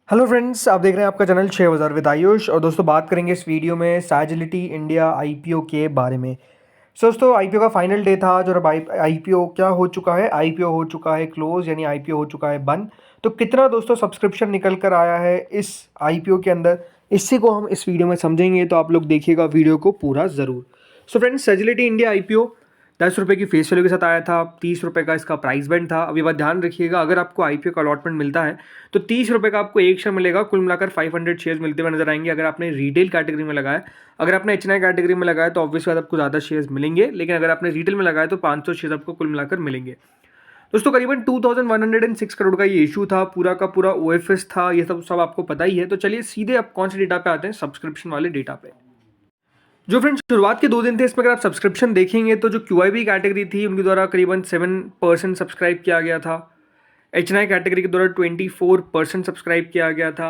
Hello friends, आप देख रहे हैं आपका चैनल 6000 विद आयुष। और दोस्तों बात करेंगे इस वीडियो में सैजिलिटी इंडिया आईपीओ के बारे में। दोस्तों आईपीओ का फाइनल डे था आज और अब आईपीओ क्या हो चुका है, आईपीओ हो चुका है क्लोज, यानी आईपीओ हो चुका है बंद। तो कितना दोस्तों सब्सक्रिप्शन निकल कर आया है इस आईपीओ के अंदर, इसी को हम इस वीडियो में समझेंगे। तो आप लोग देखिएगा वीडियो को पूरा ज़रूर। सो फ्रेंड्स, सैजिलिटी इंडिया आईपीओ 10 रुपये की फेस वैल्यू के साथ आया था। 30 रुपये का इसका प्राइस बैंड था। अभी बात ध्यान रखिएगा, अगर आपको आईपीओ का अलॉटमेंट मिलता है तो 30 रुपये का आपको एक शेयर मिलेगा। कुल मिलाकर 500 शेयर्स मिलते हुए नजर आएंगे। अगर आपने रिटेल कैटेगरी में लगाया, अगर आपने एचएनआई कैटेगरी में लगाया तो ऑब्वियस बात आपको ज़्यादा शेयर्स मिलेंगे, लेकिन अगर आपने रिटेल में लगाया तो 500 शेयर्स आपको कुल मिलाकर मिलेंगे। दोस्तों करीबन 2106 करोड़ का ये इशू था, पूरा का पूरा ओएफएस था, ये सब आपको पता ही है। तो चलिए सीधे अब कौन से डेटा पे आते हैं, सब्सक्रिप्शन वाले डेटा पे। जो फ्रेंड्स शुरुआत के 2 दिन थे इसमें अगर आप सब्सक्रिप्शन देखेंगे तो जो क्यूआईबी कैटेगरी थी उनके द्वारा करीबन 7% सब्सक्राइब किया गया था। एचएनआई कैटेगरी के द्वारा 24% सब्सक्राइब किया गया था।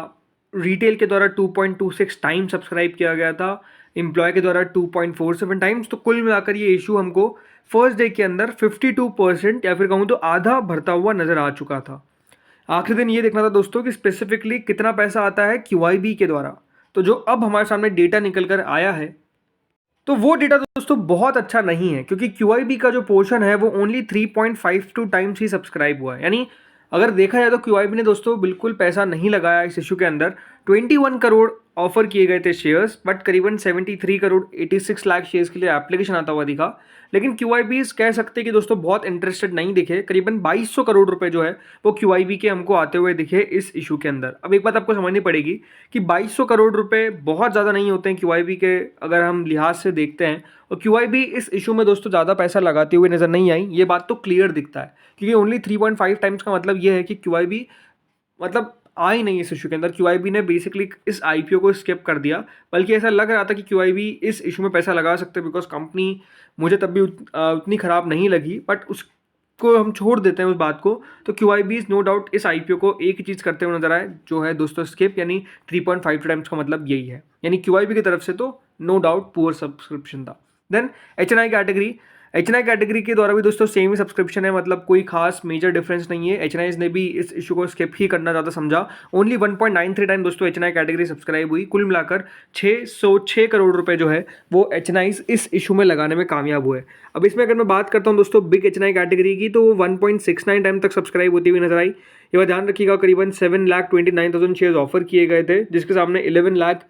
रिटेल के द्वारा 2.26 टाइम सब्सक्राइब किया गया था। एम्प्लॉय के द्वारा 2.47 टाइम्स। तो कुल मिलाकर ये इशू हमको फर्स्ट डे के अंदर 52% या फिर कहूँ तो आधा भरता हुआ नजर आ चुका था। आखिरी दिन ये देखना था दोस्तों कि स्पेसिफिकली कितना पैसा आता है क्यूआईबी के द्वारा। तो जो अब हमारे सामने डेटा निकल कर आया है तो वो डेटा दोस्तों बहुत अच्छा नहीं है, क्योंकि क्यूआईबी का जो पोर्शन है वो ओनली 3.52 टाइम्स ही सब्सक्राइब हुआ है। यानी अगर देखा जाए तो क्यूआईबी ने दोस्तों बिल्कुल पैसा नहीं लगाया इस इशू के अंदर। 21 करोड़ ऑफर किए गए थे शेयर्स, बट करीबन 73 करोड़ 86 लाख शेयर्स के लिए एप्लीकेशन आता हुआ दिखा। लेकिन क्यूआईबी कह सकते हैं कि दोस्तों बहुत इंटरेस्टेड नहीं दिखे। करीबन 2200 करोड़ रुपए जो है वो क्यूआईबी के हमको आते हुए दिखे इस इशू के अंदर। अब एक बात आपको समझनी पड़ेगी कि 2200 करोड़ रुपए बहुत ज़्यादा नहीं होते हैं क्यूआईबी के, अगर हम लिहाज से देखते हैं। और क्यूआईबी इस इशू में दोस्तों ज़्यादा पैसा लगाते हुए नजर नहीं आई, ये बात तो क्लियर दिखता है। क्योंकि ओनली 3.5 टाइम्स का मतलब ये है कि क्यूआईबी मतलब आ ही नहीं इस इशू के अंदर। क्यूआईबी ने बेसिकली इस आईपीओ को स्किप कर दिया, बल्कि ऐसा लग रहा था कि क्यूआईबी इस इशू में पैसा लगा सकते हैं, बिकॉज कंपनी मुझे तब भी उतनी ख़राब नहीं लगी। बट उसको हम छोड़ देते हैं उस बात को। तो क्यूआईबी नो डाउट इस आईपीओ को एक ही चीज़ करते हुए नजर आए, जो है दोस्तों स्किप, यानी 3.5 टाइम्स का मतलब यही है। यानी क्यूआईबी की तरफ से तो नो डाउट पुअर सब्सक्रिप्शन था। देन एचएनआई कैटेगरी के द्वारा भी दोस्तों सेम ही सब्सक्रिप्शन है, मतलब कोई खास मेजर डिफरेंस नहीं है। एचएनआई ने भी इस इशू को स्किप ही करना ज़्यादा समझा। ओनली 1.93 टाइम दोस्तों एचएनआई कैटेगरी सब्सक्राइब हुई। कुल मिलाकर 606 करोड़ रुपए जो है वो एचएनआई इस इशू में लगाने में कामयाब हुए। अब इसमें अगर मैं बात करता हूँ दोस्तों बिग एचएनआई कैटेगरी की, तो वो 1.69 टाइम तक सब्सक्राइब होती हुई नजर आई। ये बात ध्यान रखिएगा, करीबन 7,29,000 शेयर्स ऑफर किए गए थे, जिसके सामने 11 लाख।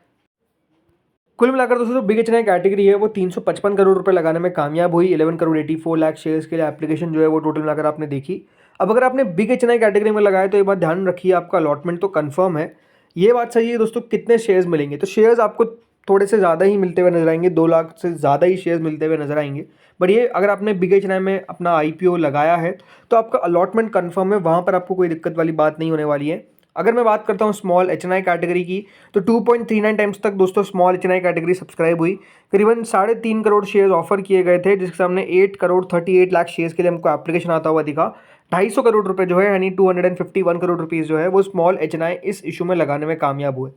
कुल मिलाकर दोस्तों जो बिग एचएनआई कैटेगरी है वो 355 करोड़ रुपए लगाने में कामयाब हुई। 11 करोड़ 84 लाख शेयर्स के लिए एप्लीकेशन जो है वो टोटल मिलाकर आपने देखी। अब अगर आपने बिग एचएनआई कैटेगरी में लगाया तो ये बात ध्यान रखिए, आपका अलॉटमेंट तो कंफर्म है। ये बात सही है दोस्तों, कितने शेयर्स मिलेंगे, तो शेयर्स आपको थोड़े से ज़्यादा ही मिलते हुए नजर आएंगे। 2 लाख से ज़्यादा ही शेयर्स मिलते हुए नजर आएंगे। बट ये अगर आपने बिग एचएनआई में अपना आईपीओ लगाया है तो आपका अलॉटमेंट कंफर्म है, वहाँ पर आपको कोई दिक्कत वाली बात नहीं होने वाली है। अगर मैं बात करता हूँ स्मॉल एचएनआई कैटेगरी की, तो 2.39 टाइम्स तक दोस्तों स्मॉल एचएनआई कैटेगरी सब्सक्राइब हुई। करीबन 3.5 करोड़ शेयर्स ऑफर किए गए थे, जिसके सामने 8 करोड़ 38 लाख शेयर्स के लिए हमको एप्लीकेशन आता हुआ दिखा। 250 करोड़ रुपए जो है, यानी 251 करोड़ रुपीज़ जो है वो स्मॉल एचएनआई इस इशू में लगाने में कामयाब हुए।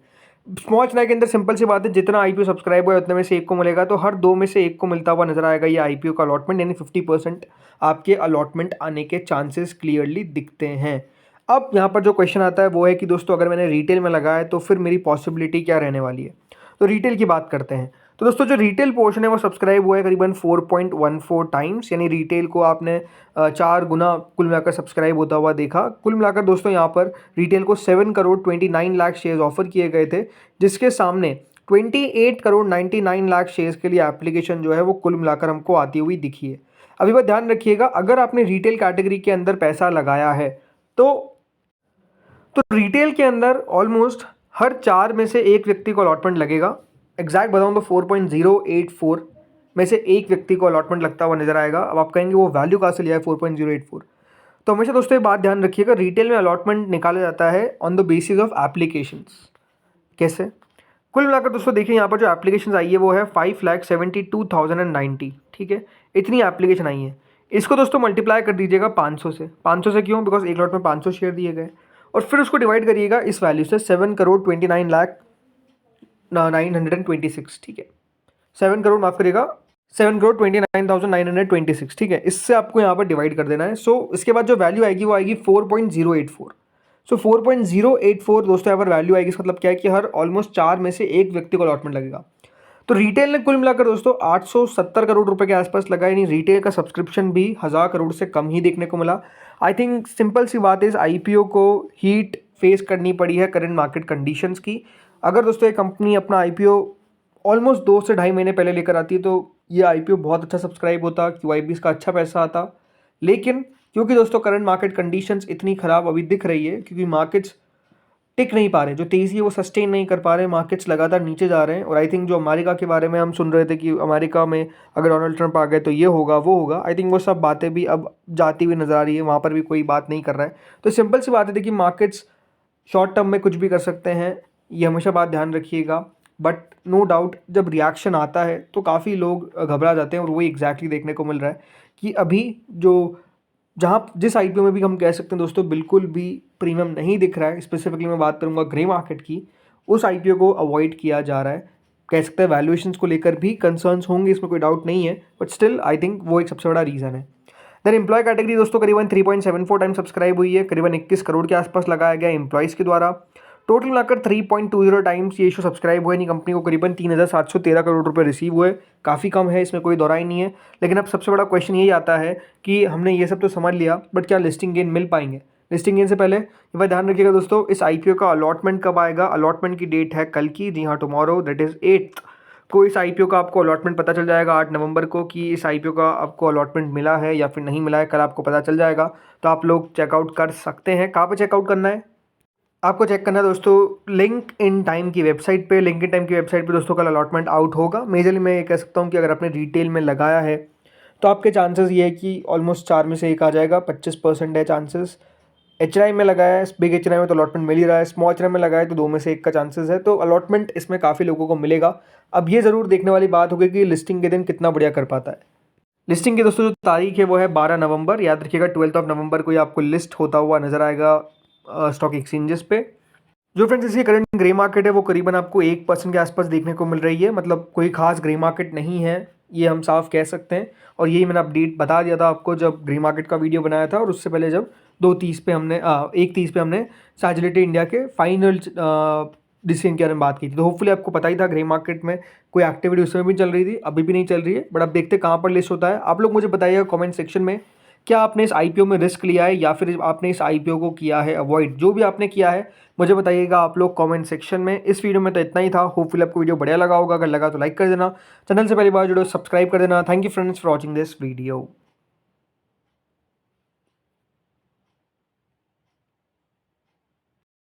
स्मॉल एचएनआई के अंदर सिंपल सी बात है, जितना आईपीओ सब्सक्राइब हुआ है उतने में से एक को मिलेगा, तो हर 2 में से एक को मिलता हुआ नजर आएगा ये आईपीओ का अलॉटमेंट, यानी 50% आपके अलॉटमेंट आने के चांसेस क्लियरली दिखते हैं। अब यहाँ पर जो क्वेश्चन आता है वो है कि दोस्तों अगर मैंने रिटेल में लगाया तो फिर मेरी पॉसिबिलिटी क्या रहने वाली है। तो रिटेल की बात करते हैं। तो दोस्तों जो रिटेल पोर्शन है वो सब्सक्राइब हुआ है करीबन 4.14 टाइम्स, यानी रिटेल को आपने 4 गुना कुल मिलाकर सब्सक्राइब होता हुआ देखा। कुल मिलाकर दोस्तों यहाँ पर रिटेल को 7 करोड़ 29 लाख शेयर्स ऑफर किए गए थे, जिसके सामने 28 करोड़ 99 लाख शेयर्स के लिए एप्लीकेशन जो है वो कुल मिलाकर हमको आती हुई दिखी है। अभी बात ध्यान रखिएगा, अगर आपने रिटेल कैटेगरी के अंदर पैसा लगाया है तो रिटेल के अंदर ऑलमोस्ट हर 4 में से एक व्यक्ति को अलॉटमेंट लगेगा। एग्जैक्ट बताऊं तो 4.084 में से एक व्यक्ति को अलॉटमेंट लगता हुआ नजर आएगा। अब आप कहेंगे वो वैल्यू कहाँ से लिया है 4.084। तो हमेशा दोस्तों ये बात ध्यान रखिएगा, रिटेल में अलॉटमेंट निकाला जाता है on the basis of applications. कैसे? कुल मिलाकर दोस्तों देखिए, यहाँ पर जो एप्लीकेशन आई है वो है 5,72,090। ठीक है, इतनी एप्लीकेशन आई है। इसको दोस्तों मल्टीप्लाई कर दीजिएगा 500 से। 500 से क्यों? बिकॉज एक लॉट में 500 शेयर दिए गए। और फिर उसको डिवाइड करिएगा इस वैल्यू से, 7 करोड़ 29 लाख 926। ठीक है, 7 करोड़ माफ करिएगा, 7 करोड़ 29,926। ठीक है, इससे आपको यहाँ पर डिवाइड कर देना है। सो इसके बाद जो वैल्यू आएगी वो आएगी 4.084। सो 4.084 दोस्तों यहाँ पर वैल्यू आएगी। इसका मतलब क्या है कि हर ऑलमोस्ट 4 में से एक व्यक्ति को अलॉटमेंट लगेगा। तो रिटेल ने कुल मिलाकर दोस्तों 870 करोड़ रुपए के आसपास लगा, यानी रिटेल का सब्सक्रिप्शन भी 1000 करोड़ से कम ही देखने को मिला। आई थिंक सिंपल सी बात है, इस आईपीओ को हीट फेस करनी पड़ी है करंट मार्केट कंडीशंस की। अगर दोस्तों ये कंपनी अपना आईपीओ ऑलमोस्ट 2 से ढाई महीने पहले लेकर आती है तो ये आईपीओ बहुत अच्छा सब्सक्राइब होता, क्यूआईबी का अच्छा पैसा आता। लेकिन क्योंकि दोस्तों करंट मार्केट कंडीशंस इतनी ख़राब अभी दिख रही है, क्योंकि मार्केट्स टिक नहीं पा रहे, जो तेज़ी है वो सस्टेन नहीं कर पा रहे, मार्केट्स लगातार नीचे जा रहे हैं। और आई थिंक जो अमेरिका के बारे में हम सुन रहे थे कि अमेरिका में अगर डोनाल्ड ट्रंप आ गए तो ये होगा वो होगा, आई थिंक वो सब बातें भी अब जाती हुई नज़र आ रही है, वहाँ पर भी कोई बात नहीं कर रहा है। तो सिंपल सी बात है, देखिए मार्केट्स शॉर्ट टर्म में कुछ भी कर सकते हैं, ये हमेशा बात ध्यान रखिएगा। बट नो डाउट जब रिएक्शन आता है तो काफ़ी लोग घबरा जाते हैं, और वही एग्जैक्टली देखने को मिल रहा है कि अभी जो जहाँ जिस आईपीओ में भी हम कह सकते हैं दोस्तों बिल्कुल भी प्रीमियम नहीं दिख रहा है, स्पेसिफिकली मैं बात करूँगा ग्रे मार्केट की, उस आईपीओ को अवॉइड किया जा रहा है। कह सकते हैं वैल्यूएशंस को लेकर भी कंसर्न्स होंगे, इसमें कोई डाउट नहीं है, बट स्टिल आई थिंक वो एक सबसे बड़ा रीज़न है। देन एम्प्लॉय कैटेगरी दोस्तों करीबन 3.74 टाइम सब्सक्राइब हुई है, करीबन 21 करोड़ के आसपास लगाया गया एम्प्लॉयज़ के द्वारा। टोटल मिलाकर 3.20 टाइम्स ये इशू सब्सक्राइब हुए, नहीं कंपनी को करीबन 3713 करोड़ रुपए रिसीव हुए, काफ़ी कम है, इसमें कोई दौराई नहीं है। लेकिन अब सबसे बड़ा क्वेश्चन यही आता है कि हमने ये सब तो समझ लिया, बट क्या लिस्टिंग गेन मिल पाएंगे? लिस्टिंग गेन से पहले ये बात ध्यान रखिएगा दोस्तों, इस आईपीओ का अलॉटमेंट कब आएगा? अलॉटमेंट की डेट है कल की, जी हाँ टुमारो, दैट इज़ 8th को इस आईपीओ का आपको अलॉटमेंट पता चल जाएगा 8 नवंबर को, कि इस आईपीओ का आपको अलॉटमेंट मिला है या फिर नहीं मिला है, कल आपको पता चल जाएगा। तो आप लोग चेकआउट कर सकते हैं। कहाँ पे चेकआउट करना है? आपको चेक करना है दोस्तों लिंक इन टाइम की वेबसाइट पे। लिंक इन टाइम की वेबसाइट पे दोस्तों कल अलॉटमेंट आउट होगा। मेजरली मैं ये कह सकता हूँ कि अगर आपने रिटेल में लगाया है तो आपके चांसेस ये है कि ऑलमोस्ट 4 में से एक आ जाएगा, 25% है चांसेस। एचआरआई में लगाया है, बिग एचआरआई में तो अलॉटमेंट मिल ही रहा है, स्मॉल एचआरआई में लगाया है तो 2 में से 1 का चांसेस है, तो अलॉटमेंट इसमें काफ़ी लोगों को मिलेगा। अब ये ज़रूर देखने वाली बात होगी कि लिस्टिंग के दिन कितना बढ़िया कर पाता है। लिस्टिंग की दोस्तों जो तारीख है वो है 12 नवंबर, याद रखिएगा 12 नवंबर को ही आपको लिस्ट होता हुआ नजर आएगा स्टॉक एक्सचेंजेस पे। जो फ्रेंड्स इसकी करंट ग्रे मार्केट है वो करीबन आपको 1% के आसपास देखने को मिल रही है, मतलब कोई खास ग्रे मार्केट नहीं है, ये हम साफ कह सकते हैं। और यही मैंने अपडेट बता दिया था आपको जब ग्रे मार्केट का वीडियो बनाया था, और उससे पहले जब 2:30 पे हमने 1:30 पे हमने सैजिलिटी इंडिया के फाइनल डिसीजन के बारे में बात की थी। तो होपफुली आपको पता ही था ग्रे मार्केट में कोई एक्टिविटी उस समय भी चल रही थी, अभी भी नहीं चल रही है, बट अब देखते हैं कहाँ पर लिस्ट होता है। आप लोग मुझे बताइएगा कमेंट सेक्शन में, क्या आपने इस आईपीओ में रिस्क लिया है या फिर आपने इस आईपीओ को किया है अवॉइड? जो भी आपने किया है मुझे बताइएगा आप लोग कमेंट सेक्शन में। इस वीडियो में तो इतना ही था, होपफुली आपको वीडियो बढ़िया लगा होगा, अगर लगा तो लाइक कर देना, चैनल से पहली बार जुड़ो सब्सक्राइब कर देना। Thank you friends for watching this video.